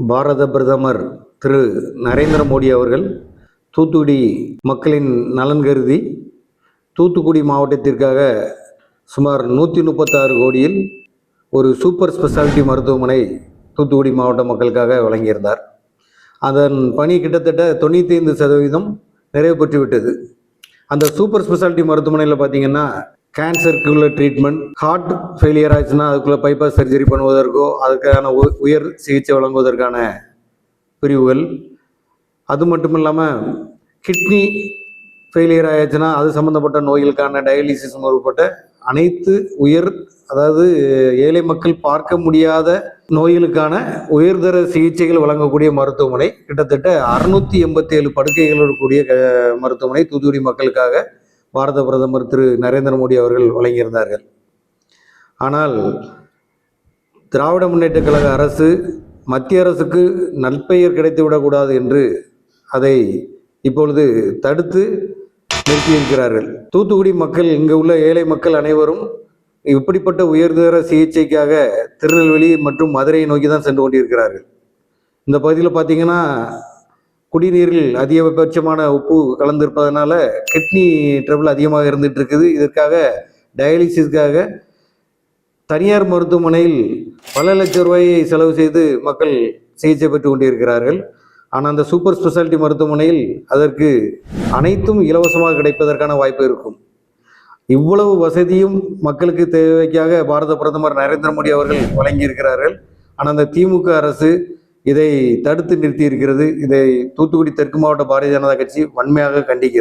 பாரத பிரதமர் திரு நரேந்திர மோடி அவர்கள் தூத்துக்குடி மக்களின் நலன் கருதி தூத்துக்குடி மாவட்டத்திற்காக சுமார் 136 கோடியில் ஒரு சூப்பர் ஸ்பெஷாலிட்டி மருத்துவமனை தூத்துக்குடி மாவட்ட மக்களுக்காக வழங்கியிருந்தார். அதன் பணி கிட்டத்தட்ட 95% நிறைவு பெற்றுவிட்டது. அந்த சூப்பர் ஸ்பெஷாலிட்டி மருத்துவமனையில் பார்த்தீங்கன்னா கேன்சருக்குள்ள ட்ரீட்மெண்ட், ஹார்ட் ஃபெயிலியர் ஆச்சுன்னா அதுக்குள்ளே பைபாஸ் சர்ஜரி பண்ணுவதற்கோ அதுக்கான உயர் சிகிச்சை வழங்குவதற்கான பிரிவுகள், அது மட்டும் இல்லாமல் கிட்னி ஃபெயிலியர் ஆயிடுச்சுன்னா அது சம்மந்தப்பட்ட நோய்களுக்கான டயாலிசிஸ் உட்பட்ட அனைத்து அதாவது ஏழை மக்கள் பார்க்க முடியாத நோய்களுக்கான உயர்தர சிகிச்சைகள் வழங்கக்கூடிய மருத்துவமனை, கிட்டத்தட்ட 687 படுக்கைகளோடு கூடிய மருத்துவமனை தூத்துக்குடி மக்களுக்காக பாரத பிரதமர் திரு நரேந்திர மோடி அவர்கள் வழங்கியிருந்தார்கள். ஆனால் திராவிட முன்னேற்ற கழக அரசு மத்திய அரசுக்கு நற்பெயர் கிடைத்துவிடக்கூடாது என்று அதை இப்பொழுது தடுத்து நிறுத்தியிருக்கிறார்கள். தூத்துக்குடி மக்கள், இங்கு உள்ள ஏழை மக்கள் அனைவரும் இப்படிப்பட்ட உயர்தர சிகிச்சைக்காக திருநெல்வேலி மற்றும் மதுரையை நோக்கி தான் சென்று கொண்டிருக்கிறார்கள். இந்த பகுதியில் பார்த்தீங்கன்னா குடிநீரில் அதிகபட்சமான உப்பு கலந்திருப்பதனால கிட்னி ட்ரபிள் அதிகமாக இருந்துட்டு இருக்குது. இதற்காக டயாலிசிஸ்க்காக தனியார் மருத்துவமனையில் பல லட்சம் ரூபாயை செலவு செய்து மக்கள் சிகிச்சை பெற்று கொண்டிருக்கிறார்கள். ஆனால் அந்த சூப்பர் ஸ்பெஷாலிட்டி மருத்துவமனையில் அதற்கு அனைத்தும் இலவசமாக கிடைப்பதற்கான வாய்ப்பு இருக்கும். இவ்வளவு வசதியும் மக்களுக்கு தேவைக்காக பாரத பிரதமர் நரேந்திர மோடி அவர்கள் வழங்கியிருக்கிறார்கள். ஆனால் அந்த திமுக அரசு இதை தடுத்து நிறுத்தி இருக்கிறது. இதை தூத்துக்குடி தெற்கு மாவட்ட பாரதிய ஜனதா கட்சி வன்மையாக கண்டிக்கிறது.